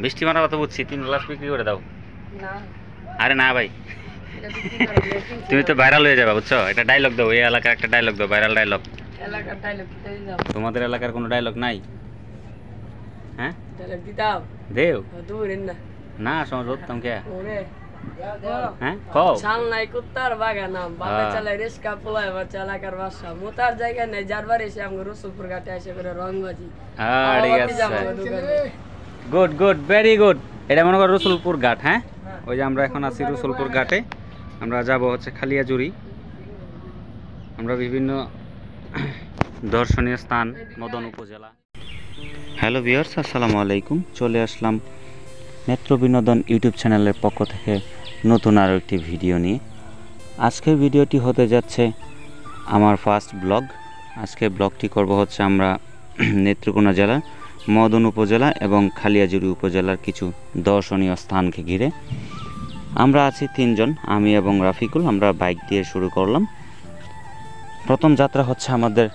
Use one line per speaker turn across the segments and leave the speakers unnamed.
বৃষ্টি মারা কথা বুঝছি, 3 গ্লাস বিক্রি করে দাও।
না
আরে না ভাই,
এটা বিক্রি করা যায়, কিনছি
তুমি
না।
তো ভাইরাল হয়ে যাবে বুঝছো, এটা ডায়লগ দাও, এই এলাকার একটা ডায়লগ দাও, ভাইরাল ডায়লগ।
এলাকার ডায়লগ দিতে দাও।
তোমাদের এলাকার কোনো ডায়লগ নাই? হ্যাঁ
ডায়লগ দিতাম
দেও
দূরের না।
না, সময় ধরতাম কে?
ওরে
হ্যাঁ কও।
সালনাই কুত্তার বাগানাম বাপে চালায় রিস্কা পোলায় বাচ্চা এলাকার বাসা মোতার জায়গা নেই যার বাড়ি এসে আমাকে রসুলপুর ঘাটে এসে করে রংবাজি।
হ্যাঁ ঠিক আছে, গুড গুড, ভেরি গুড। এটা মনে করো রসুলপুর ঘাট। হ্যাঁ, ওই যে আমরা এখন আছি রসুলপুর ঘাটে, আমরা যাব হচ্ছে খালিয়াজুরি। আমরা বিভিন্ন দর্শনীয় স্থান, মদন উপজেলা। হ্যালো ভিউয়ার্স, আসসালামু আলাইকুম। চলে আসলাম নেত্র বিনোদন ইউটিউব চ্যানেলের পক্ষ থেকে নতুন আরও একটি ভিডিও নিয়ে। আজকের ভিডিওটি হতে যাচ্ছে আমার ফার্স্ট ব্লগ। আজকে ব্লগটি করব হচ্ছে আমরা নেত্রকোনা জেলার মদন উপজেলা এবং খালিয়াজুরি উপজেলার কিছু দর্শনীয় স্থানকে ঘিরে। আমরা আছি 3 জন, আমি এবং রাফিকুল। আমরা বাইক দিয়ে শুরু করলাম। প্রথম যাত্রা হচ্ছে আমাদের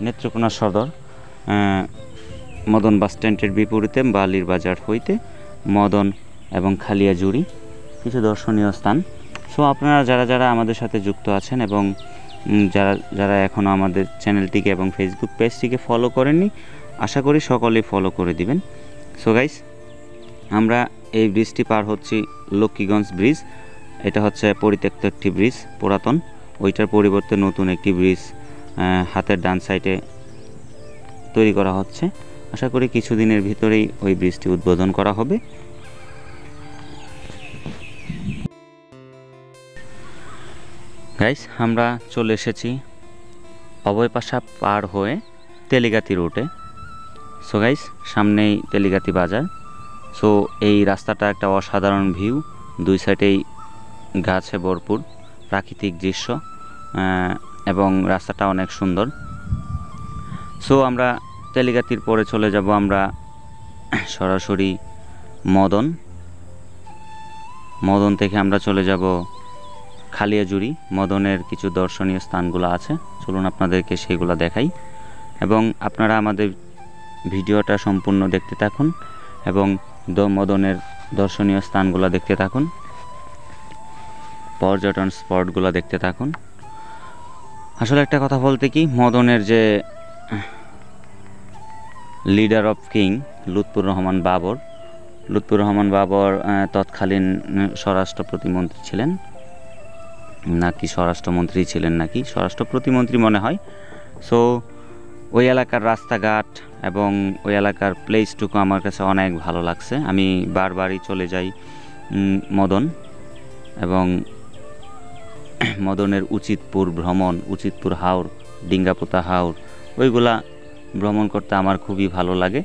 নেত্রকোনা সদর মদন বাস স্ট্যান্ডের বিপরীতে বালির বাজার হইতে মদন এবং খালিয়াজুরি কিছু দর্শনীয় স্থান। সো আপনারা যারা যারা আমাদের সাথে যুক্ত আছেন এবং যারা যারা এখনও আমাদের চ্যানেলটিকে এবং ফেসবুক পেজটিকে ফলো করেননি, আশা করি সকলেই ফলো করে দিবেন। সো গাইস, আমরা এই ব্রিজটি পার হচ্ছি লক্ষ্মীগঞ্জ ব্রিজ। এটা হচ্ছে পরিত্যক্ত একটি ব্রিজ, পুরাতন। ওইটার পরিবর্তে নতুন একটি ব্রিজ হাতের ডান সাইডে তৈরি করা হচ্ছে। আশা করি কিছুদিনের ভিতরেই ওই ব্রিজটি উদ্বোধন করা হবে। গাইস, আমরা চলে এসেছি অভয়পাশা পার হয়ে তেলিগাতি রুটে। সো গাইস, সামনেই তেলিগাতি বাজার। সো এই রাস্তাটা একটা অসাধারণ ভিউ, দুই সাইডেই গাছে ভরপুর প্রাকৃতিক দৃশ্য এবং রাস্তাটা অনেক সুন্দর। সো আমরা তেলিগাতির পরে চলে যাব আমরা সরাসরি মদন থেকে আমরা চলে যাব খালিয়াজুরি। মদনের কিছু দর্শনীয় স্থানগুলো আছে, চলুন আপনাদেরকে সেগুলো দেখাই এবং আপনারা আমাদের ভিডিওটা সম্পূর্ণ দেখতে থাকুন এবং মদনের দর্শনীয় স্থানগুলো দেখতে থাকুন, পর্যটন স্পটগুলো দেখতে থাকুন। আসলে একটা কথা বলতে কি, মদনের যে leader of king Lutfor Rahman Babar তৎকালীন স্বরাষ্ট্র প্রতিমন্ত্রী ছিলেন নাকি স্বরাষ্ট্রমন্ত্রী ছিলেন, নাকি স্বরাষ্ট্র প্রতিমন্ত্রী মনে হয়। সো ওই এলাকার রাস্তাঘাট এবং ওই এলাকার প্লেসটুকু আমার কাছে অনেক ভালো লাগছে। আমি বারবারই চলে যাই মদন এবং মদনের উচিতপুর হাওর, ডিঙ্গাপুতা হাওর, ওইগুলা ভ্রমণ করতে আমার খুবই ভালো লাগে।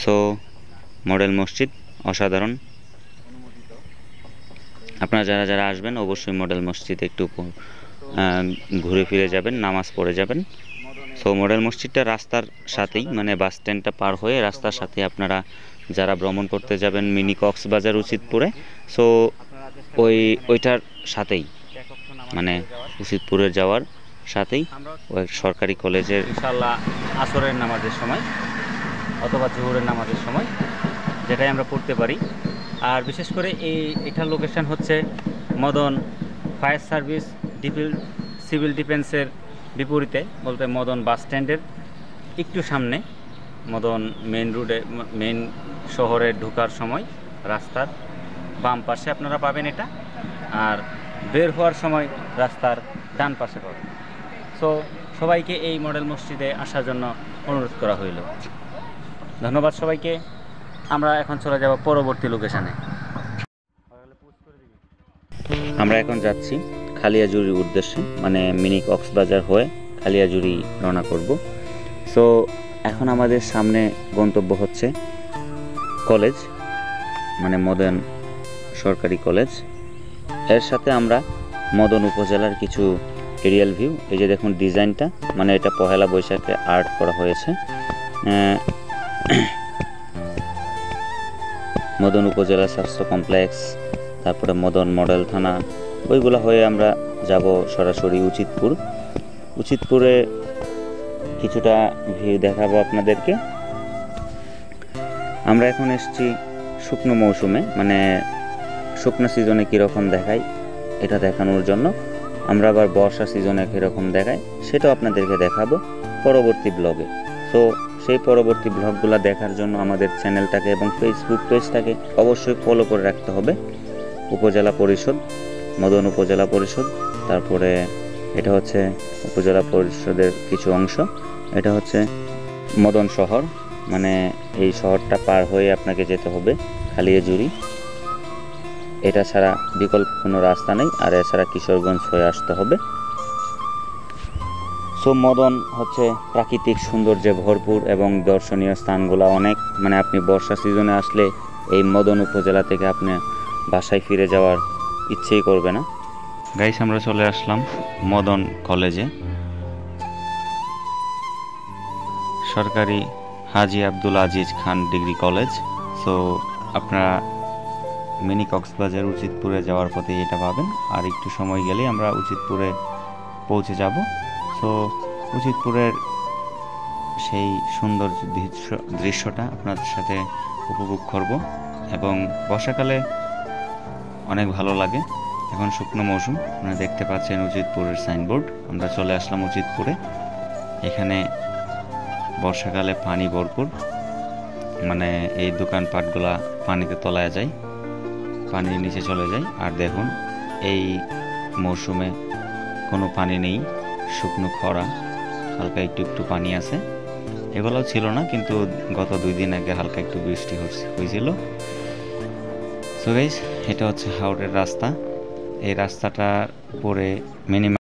সো মডেল মসজিদ অসাধারণ। আপনারা যারা যারা আসবেন অবশ্যই মডেল মসজিদে একটু ঘুরে ফিরে যাবেন, নামাজ পড়ে যাবেন। সো মডেল মসজিদটা রাস্তার সাথেই, মানে বাস স্ট্যান্ডটা পার হয়ে রাস্তার সাথে আপনারা যারা ভ্রমণ করতে যাবেন মিনি কক্সবাজার উচিতপুরে, সো ওইটার সাথেই, মানে উচিতপুরে যাওয়ার সাথেই ওই সরকারি কলেজের ইনশাআল্লাহ আসরের নামাজের সময় অথবা জোহরের নামাজের সময় যেটাই আমরা পড়তে পারি। আর বিশেষ করে এটার লোকেশন হচ্ছে মদন ফায়ার সার্ভিস সিভিল ডিফেন্সের বিপরীতে, বলতে মদন বাস স্ট্যান্ডের একটু সামনে, মদন মেন শহরে ঢোকার সময় রাস্তার বাম পাশে আপনারা পাবেন এটা, আর বের হওয়ার সময় রাস্তার ডান পাশে পাবেন। সো সবাইকে এই মডেল মসজিদে আসার জন্য অনুরোধ করা হইল। ধন্যবাদ সবাইকে। আমরা এখন চলে যাব পরবর্তী লোকেশানে। আমরা এখন যাচ্ছি খালিয়াজুড়ির উদ্দেশ্যে, মানে মিনি কক্সবাজার হয়ে খালিয়াজুড়ি রওনা করব। সো এখন আমাদের সামনে গন্তব্য হচ্ছে কলেজ, মানে মদন সরকারি কলেজ। এর সাথে আমরা মদন উপজেলার কিছু এরিয়াল ভিউ, এই যে দেখুন ডিজাইনটা, মানে এটা পহেলা বৈশাখে আর্ট করা হয়েছে। মদন উপজেলা স্বাস্থ্য কমপ্লেক্স, তারপরে মদন মডেল থানা, ওইগুলো হয়ে আমরা যাব সরাসরি উচিতপুরে কিছুটা ভিউ দেখাবো আপনাদেরকে। আমরা এখন এসেছি শুকনো মৌসুমে, মানে শুকনো সিজনে কীরকম দেখায় এটা দেখানোর জন্য। আমরা আবার বর্ষা সিজনে কীরকম দেখায় সেটাও আপনাদেরকে দেখাবো পরবর্তী ব্লগে। তো সেই পরবর্তী ব্লগগুলো দেখার জন্য আমাদের চ্যানেলটাকে এবং ফেসবুক পেজটাকে অবশ্যই ফলো করে রাখতে হবে। উপজেলা পরিষদ, মদন উপজেলা পরিষদ, তারপরে এটা হচ্ছে উপজেলা পরিষদের কিছু অংশ, এটা হচ্ছে মদন শহর, মানে এই শহরটা পার হয়ে আপনাকে যেতে হবে খালিয়াজুড়ি। এটা ছাড়া বিকল্প কোনো রাস্তা নেই, আর এছাড়া কিশোরগঞ্জ হয়ে আসতে হবে। সো মদন হচ্ছে প্রাকৃতিক সৌন্দর্যে ভরপুর এবং দর্শনীয় স্থানগুলো অনেক, মানে আপনি বর্ষা সিজনে আসলে এই মদন উপজেলা থেকে আপনি বাসায় ফিরে যাওয়ার ইচ্ছেই করবে না। গাইস, আমরা চলে আসলাম মদন কলেজে, সরকারি হাজী আব্দুল আজিজ খান ডিগ্রি কলেজ। সো আপনারা মিনি কক্সবাজার উচিতপুরে যাওয়ার পথে এটা পাবেন, আর একটু সময় গেলেই আমরা উচিতপুরে পৌঁছে যাব। সো উচিতপুরের সেই সুন্দর দৃশ্যটা আপনাদের সাথে উপভোগ করব, এবং বর্ষাকালে অনেক ভালো লাগে। এখন শুকনো মৌসুম, আপনারা দেখতে পাচ্ছেন উচিতপুরের সাইনবোর্ড। আমরা চলে আসলাম উচিতপুরে। এখানে বর্ষাকালে পানি ভরপুর, মানে এই দোকানপাটগুলা পানিতে তলায় যায়, পানির নিচে চলে যায়। আর দেখুন এই মৌসুমে কোনো পানি নেই, শুকনো খরা, হালকা একটু একটু পানি আছে। এগুলোও ছিল না, কিন্তু গত 2 দিন আগে হালকা একটু বৃষ্টি হয়েছিল। সো গাইস, এটা হচ্ছে হাওড়ের রাস্তা। এই রাস্তাটার উপরে মিনিমাম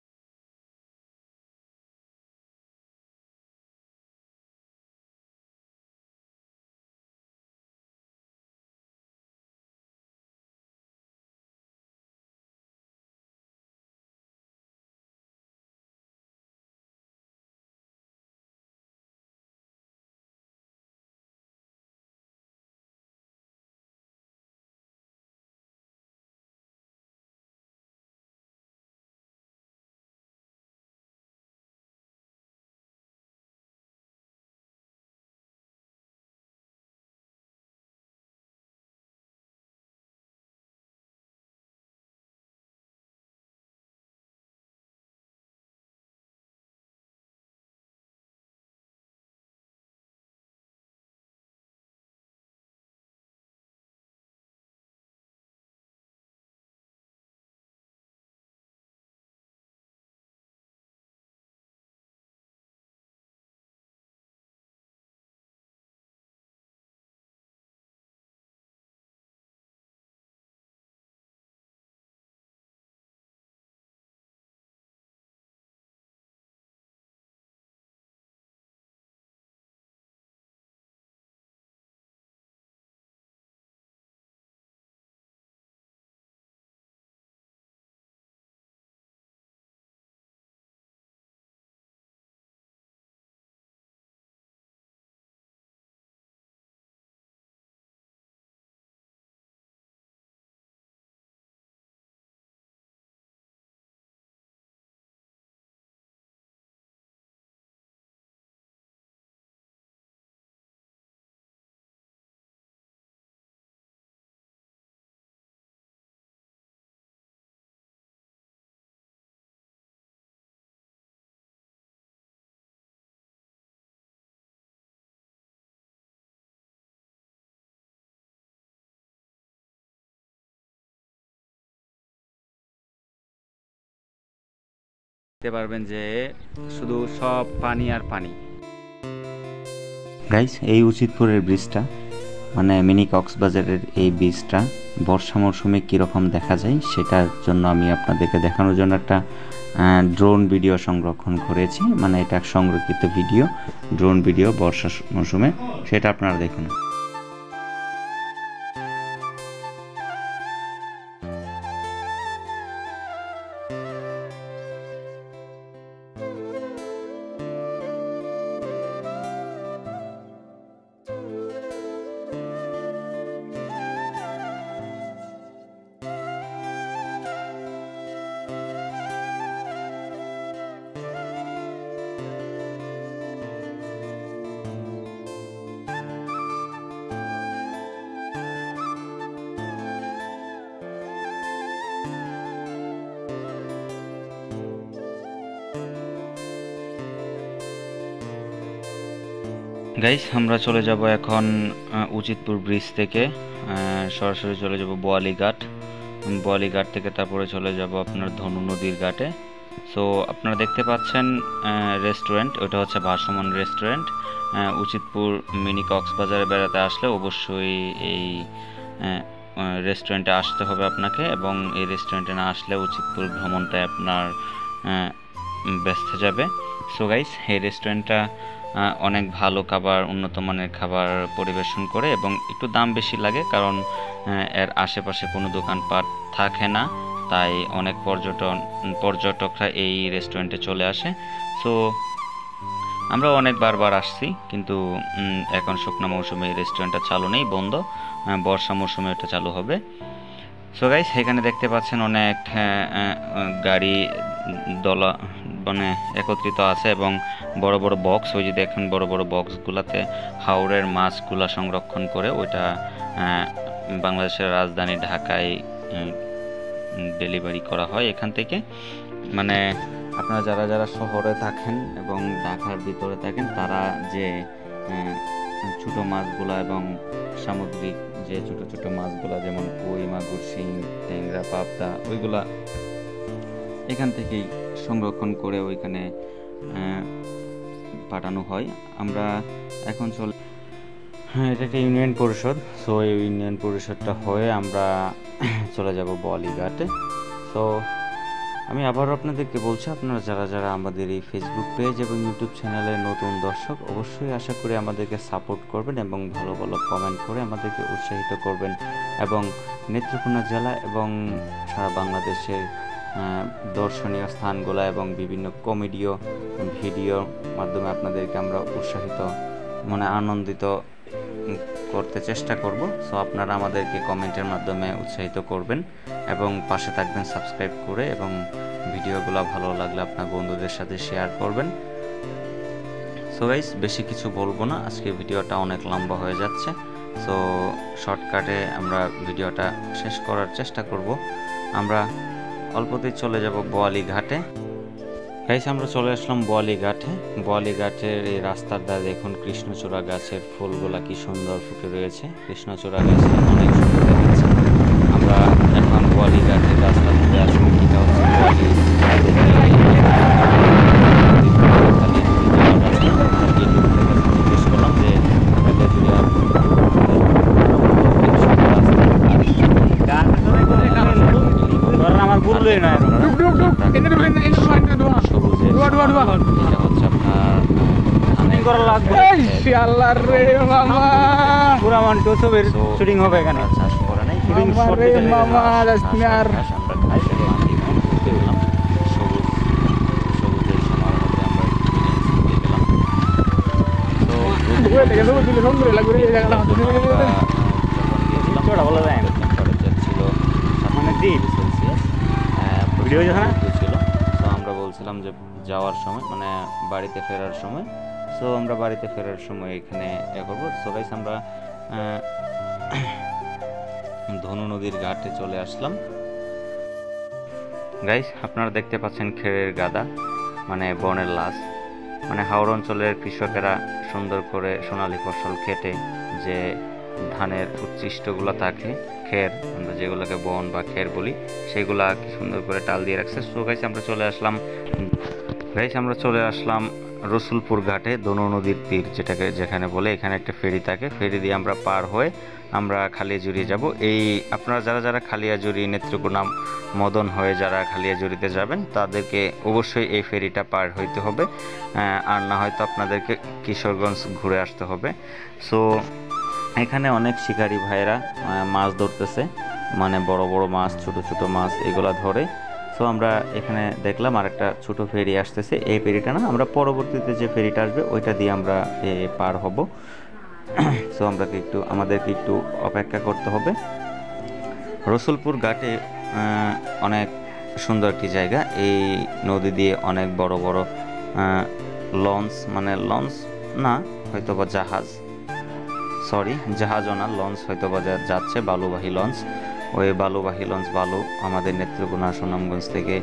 দেখতে পারবেন যে শুধু সব পানি আর পানি। গাইস, এই উচিতপুরের ব্রিজটা মানে মিনি কক্সবাজারের এই ব্রিজটা বর্ষা মৌসুমে কীরকম দেখা যায় সেটার জন্য আমি আপনাদেরকে দেখানোর জন্য একটা ড্রোন ভিডিও সংরক্ষণ করেছি। মানে এটা সংরক্ষিত ভিডিও, ড্রোন ভিডিও বর্ষা মৌসুমে, সেটা আপনারা দেখুন। গাইস, আমরা চলে যাব এখন উচিতপুর ব্রিজ থেকে সরাসরি চলে যাব বোয়ালিঘাট। বোয়ালিঘাট থেকে তারপরে চলে যাব আপনার ধনু নদীর ঘাটে। সো আপনারা দেখতে পাচ্ছেন রেস্টুরেন্ট, ওটা হচ্ছে ভাসমান রেস্টুরেন্ট। উচিতপুর মিনি কক্সবাজারে বেড়াতে আসলে অবশ্যই এই রেস্টুরেন্টে আসতে হবে আপনাকে, এবং এই রেস্টুরেন্টে না আসলে উচিতপুর ভ্রমণটায় আপনার ব্যস্ত যাবে। সো গাইস, এই রেস্টুরেন্টটা অনেক ভালো খাবার, উন্নত মানের খাবার পরিবেশন করে, এবং একটু দাম বেশি লাগে কারণ এর আশেপাশে কোনো দোকানপাট থাকে না, তাই অনেক পর্যটকরা এই রেস্টুরেন্টে চলে আসে। সো আমরা অনেক বারবার আসছি, কিন্তু এখন শুকনো মৌসুমে এই রেস্টুরেন্টটা চালু নেই, বন্ধ। বর্ষা মৌসুমে এটা চালু হবে। সো গাইস, এখানে দেখতে পাচ্ছেন অনেক গাড়ি দলা মানে একত্রিত আছে, এবং বড় বড় বক্স, ওই যে দেখেন বড় বড় বক্সগুলোতে হাওরের মাছগুলা সংরক্ষণ করে ওইটা বাংলাদেশের রাজধানী ঢাকায় ডেলিভারি করা হয় এখান থেকে। মানে আপনারা যারা যারা শহরে থাকেন এবং ঢাকার ভিতরে থাকেন, তারা যে ছোট মাছগুলা এবং সামুদ্রিক যে ছোট ছোট মাছগুলা, যেমন কই, মাগুর, শিং, ট্যাংরা, পাবদা, ওইগুলা এখান থেকেই সংরক্ষণ করে ওইখানে পাঠানো হয়। আমরা এখন এটা একটা ইউনিয়ন পরিষদ। সো এই ইউনিয়ন পরিষদটা হয়ে আমরা চলে যাব বোয়ালিঘাটে। সো আমি আবারও আপনাদেরকে বলছি, আপনারা যারা যারা আমাদের এই ফেসবুক পেজ এবং ইউটিউব চ্যানেলে নতুন দর্শক, অবশ্যই আশা করি আমাদেরকে সাপোর্ট করবেন এবং ভালো ভালো কমেন্ট করে আমাদেরকে উৎসাহিত করবেন, এবং নেত্রকোনা জেলা এবং সারা বাংলাদেশের দর্শনীয় স্থানগুলো এবং বিভিন্ন কমেডিও ভিডিওর মাধ্যমে আপনাদেরকে আমরা উৎসাহিত মানে আনন্দিত করতে চেষ্টা করব। সো আপনারা আমাদেরকে কমেন্টের মাধ্যমে উৎসাহিত করবেন এবং পাশে থাকবেন সাবস্ক্রাইব করে, এবং ভিডিওগুলো ভালো লাগলে আপনার বন্ধুদের সাথে শেয়ার করবেন। সো গাইস, বেশি কিছু বলবো না, আজকে ভিডিওটা অনেক লম্বা হয়ে যাচ্ছে। সো শর্টকাটে আমরা ভিডিওটা শেষ করার চেষ্টা করব। আমরা অল্পতেই চলে যাব বোয়ালিঘাটে। গাইস, আমরা চলে আসলাম বোয়ালিঘাটে। বোয়ালিঘাটের এই রাস্তার ধারে দেখুন কৃষ্ণচূড়া গাছের ফুলগুলা কি সুন্দর ফুটে রয়েছে। কৃষ্ণচূড়া গাছ অনেক সুন্দর দেখাচ্ছে। আমরা এখন বোয়ালিঘাটের রাস্তার মধ্যে আসবো। এটা হচ্ছে আমার বললে না শুটিং হবে এখানে। আমরা বলছিলাম যে যাওয়ার সময় মানে বাড়িতে ফেরার সময়, সো আমরা বাড়িতে ফেরার সময় এখানে করবো। সো গাইস, আমরা ধনু নদীর ঘাটে চলে আসলাম। গাইস, আপনারা দেখতে পাচ্ছেন খেরের গাদা, মানে বনের লাশ। মানে হাওড় অঞ্চলের কৃষকেরা সুন্দর করে সোনালী ফসল খেটে যে ধানের উচ্ছিষ্টগুলো থাকে খের, আমরা যেগুলোকে বন বা খের বলি, সেগুলা কি সুন্দর করে টাল দিয়ে রাখছে। সো গাইস আমরা চলে আসলাম রসুলপুর ঘাটে, দনু নদীর তীর যেখানে বলে। এখানে একটা ফেরি থাকে, ফেরি দিয়ে আমরা পার হয়ে আমরা খালিয়াজুড়ি যাব। এই আপনারা যারা খালিয়াজুড়ি, নেত্রকোনা, মদন হয়ে যারা খালিয়াজুড়িতে যাবেন তাদেরকে অবশ্যই এই ফেরিটা পার হইতে হবে, আর না হয়তো আপনাদেরকে কিশোরগঞ্জ ঘুরে আসতে হবে। সো এখানে অনেক শিকারী ভাইয়েরা মাছ ধরতেছে, মানে বড় বড় মাছ, ছোট ছোট মাছ এগুলা ধরে। সো আমরা এখানে দেখলাম আর একটা ছোট ফেরি আসতেছে। এই ফেরিটা না, আমরা পরবর্তীতে যে ফেরিটা আসবে ওইটা দিয়ে আমরা পার হব। সো আমাদেরকে একটু অপেক্ষা করতে হবে। রসুলপুর ঘাটে অনেক সুন্দর একটি জায়গা। এই নদী দিয়ে অনেক বড় বড় লঞ্চ, মানে লঞ্চ না হয়তো বা জাহাজও না, লঞ্চ হয়তো বা যাচ্ছে, বালুবাহী লঞ্চ। ওই বালুবাহী লঞ্চ বালু আমাদের নেত্রকোনা, সুনামগঞ্জ থেকে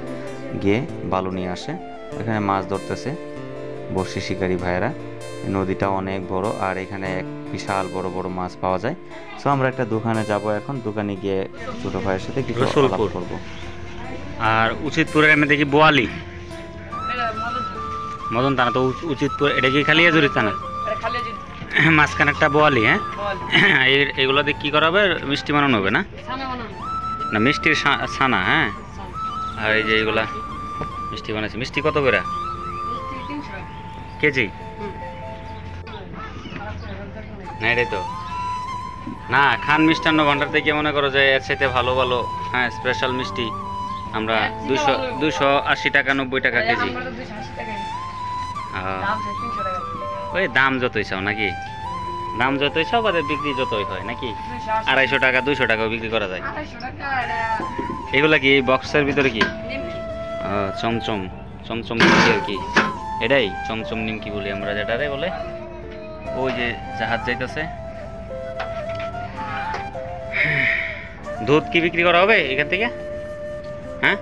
গিয়ে বালু নিয়ে আসে। এখানে মাছ ধরতেছে বর্ষি শিকারী ভাইয়েরা। নদীটা অনেক বড় আর এখানে এক বিশাল বড় বড় মাছ পাওয়া যায়। সো আমরা একটা দোকানে যাব এখন, দোকানে গিয়ে ছোট ভাইয়ের সাথে কিছু আলাপ করব।
আর উচিতপুরের এখানে দেখি বোয়ালি, মদন থানা তো উচিতপুর, এটা কি খালিয়াজুড়ি থানা? মাঝখানে একটা বোয়ালি। হ্যাঁ, এইগুলো দিয়ে কি করা হবে? মিষ্টি বানানো হবে না? না, মিষ্টির ছানা। হ্যাঁ, আর এই যে এইগুলা মিষ্টি বানাচ্ছে। মিষ্টি কত করে কেজি? না এটাই তো না, খান মিষ্টান্ন ভান্ডার থেকে মনে করো যে এর সাথে ভালো ভালো, হ্যাঁ, স্পেশাল মিষ্টি আমরা 280 টাকা 90 টাকা কেজি। ওই দাম যতই চাও নাকি? দাম যতই চাও বাদে বিক্রি যতই হয় নাকি? 250 টাকা 200 টাকাও বিক্রি করা যায়। এগুলা কি বক্সের ভিতরে কি? চমচম নিমকি আর কি, এটাই চমচম নিমকি বলি আমরা, যেটারে বলে। ওই যে জাহাজ যাইতেছে। দুধ কি বিক্রি করা হবে এখান থেকে? হ্যাঁ,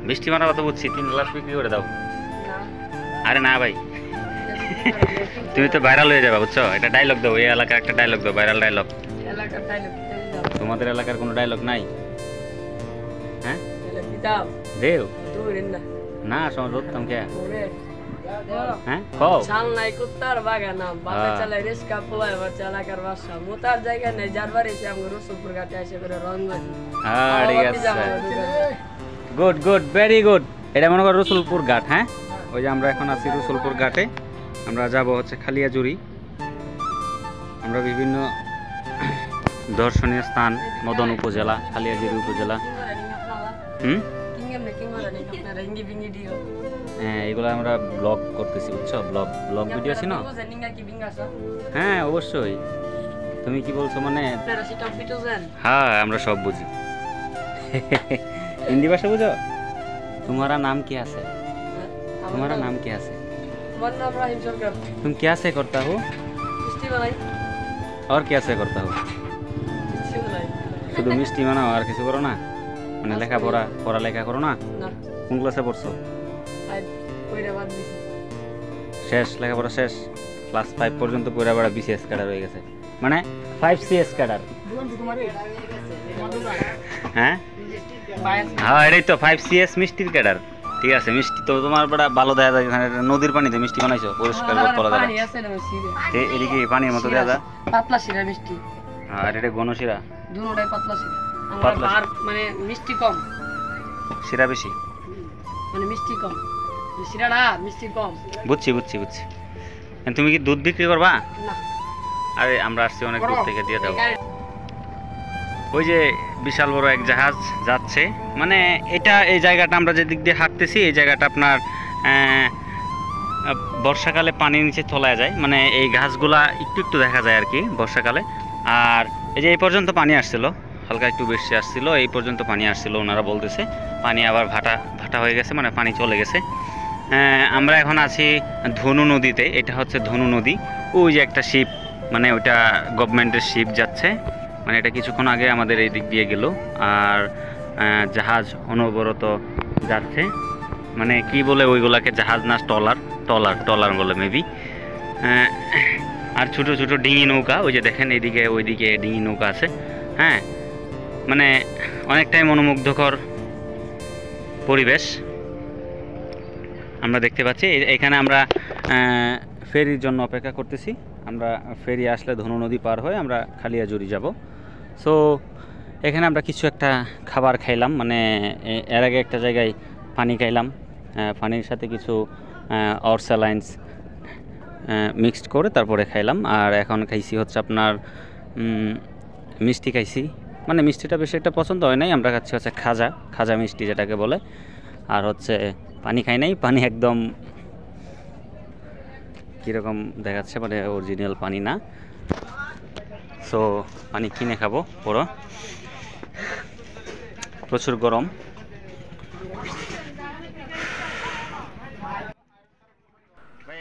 মিষ্টি মারা কথা বুঝছি, 3 গ্লাস বিক্রি করে দাও। আরে না ভাই, তুমি তো ভাইরাল হয়ে যাবে, বুঝছো? এটা ডায়লগ দাও, এই এলাকার একটা ডায়লগ দাও, ভাইরাল ডায়লগ। তোমাদের এলাকার কোনো ডায়লগ নাই? হ্যাঁ দেও না, সময় ধরতাম কে? হ্যাঁ, কও।
শাল নাই কুত্তার বাগানাম, বাপে চালায় রিস্কা পোলা, এবার চালাকার বাসা। মোতার জায়গা নেই, যারবার এসে আমরা রসুলপুর ঘাটে এসে করে রংবাজি।
Good good, very good. এটা মনে করো রসুলপুর ঘাট। হ্যাঁ, ওই যে আমরা এখন আছি রসুলপুর ঘাটে, আমরা যাব হচ্ছে খালিয়াজুড়ি। আমরা বিভিন্ন দর্শনীয় স্থান, মদন উপজেলা, খালিয়াজুড়ি উপজেলা। হ্যাঁ, এগুলো আমরা ব্লগ করতেছি, বুঝছো? ব্লগ ভিডিও ছিল। হ্যাঁ অবশ্যই। তুমি কি বলছো মানে? হ্যাঁ, আমরা সব বুঝি। হিন্দি ভাষা বুঝো? तुम्हारा नाम क्या है? तुम्हारा नाम क्या है? तुम क्या से करता हो? और क्या से करता हो? শুধু মিষ্টি বানাও আর কিছু করো না? মানে পড়ালেখা করো না? কোন ক্লাসে পড়ছো? শেষ, লেখাপড়া শেষ, ক্লাস 5 পর্যন্ত পড়া বড় বিসিএস ক্যাডার হয়ে গেছে, মানে 5CS ক্যাডার। হ্যাঁ হ্যাঁ, এটাই তো 5CS মিষ্টির ক্যাডার। ঠিক আছে, মিষ্টি তো তোমার বড় ভালো দেয়া যায়। এখানে নদীর পানিতে মিষ্টি বানাইছো, পরিষ্কার করা যায়। এদিকে পানির মতো দেয়া যায়,
পাতলা শিরা মিষ্টি।
আর এটা ঘন শিরা,
দুটোটাই পাতলা শিরা। আমরা মানে মিষ্টি কম,
শিরা বেশি,
মানে মিষ্টি কম, শিরাটা মিষ্টি কম।
বুঝছি। তুমি কি দুধ বিক্রি করবা?
না,
আরে আমরা আসছি অনেক দূর থেকে, দিয়ে দাও। ওই যে বিশাল বড় এক জাহাজ যাচ্ছে, মানে এই জায়গাটা আমরা যে দিক দিয়ে হাঁটতেছি, এই জায়গাটা আপনার বর্ষাকালে পানির নিচে তলায় যায়, মানে এই ঘাসগুলা একটু দেখা যায় আর কি বর্ষাকালে। আর এই যে এই পর্যন্ত পানি আসছিল, হালকা একটু বেশি আসছিল, এই পর্যন্ত পানি আসছিল। ওনারা বলতেছে পানি আবার ভাটা হয়ে গেছে, মানে পানি চলে গেছে। আমরা এখন আছি ধনু নদীতে। এটা হচ্ছে ধনু নদী। ওই যে একটা শিপ, মানে ওইটা গভর্নমেন্টের শিপ যাচ্ছে, মানে এটা কিছুক্ষণ আগে আমাদের এই দিক দিয়ে গেল। আর জাহাজ অনবরত যাচ্ছে, মানে কি বলে ওইগুলাকে, জাহাজ না টলার বলে মেবি। আর ছোট ছোট ডিঙি নৌকা, ওই যে দেখেন এইদিকে ওইদিকে ডিঙি নৌকা আছে। হ্যাঁ, মানে অনেকটাই মনোমুগ্ধকর পরিবেশ আমরা দেখতে পাচ্ছি। এখানে আমরা ফেরির জন্য অপেক্ষা করতেছি। আমরা ফেরি আসলে ধনু নদী পার হয়ে আমরা খালিয়াজুড়ি যাব। সো এখানে আমরা কিছু একটা খাবার খাইলাম, মানে এর আগে একটা জায়গায় পানি খাইলাম, পানির সাথে কিছু অরস্যালাইন্স মিক্সড করে তারপরে খাইলাম। আর এখন খাইছি হচ্ছে আপনার মিষ্টি খাইছি, মানে মিষ্টিটা বেশি একটা পছন্দ হয় নাই, আমরা খাচ্ছি হচ্ছে খাজা, খাজা মিষ্টি যেটাকে বলে। আর হচ্ছে পানি খাই নাই, পানি একদম কীরকম দেখাচ্ছে, মানে অরিজিনাল পানি না। সো পানি কিনে খাবো, পুরো প্রচুর গরম।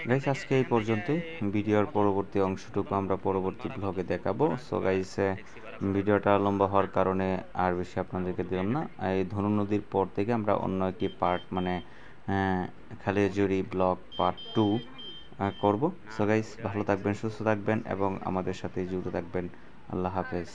গাইস আজকে এই পর্যন্তই, ভিডিওর পরবর্তী অংশটুকু আমরা পরবর্তী ব্লগে দেখাবো। সো গাইস ভিডিওটা লম্বা হওয়ার কারণে আর বেশি আপনাদেরকে দিলাম না। এই ধনু নদীর পর থেকে আমরা অন্য একটি পার্ট, মানে খালিয়াজুড়ি ব্লগ পার্ট 2 করব। সো গাইস ভালো থাকবেন, সুস্থ থাকবেন এবং আমাদের সাথে যুক্ত থাকবেন। আল্লাহ হাফেজ।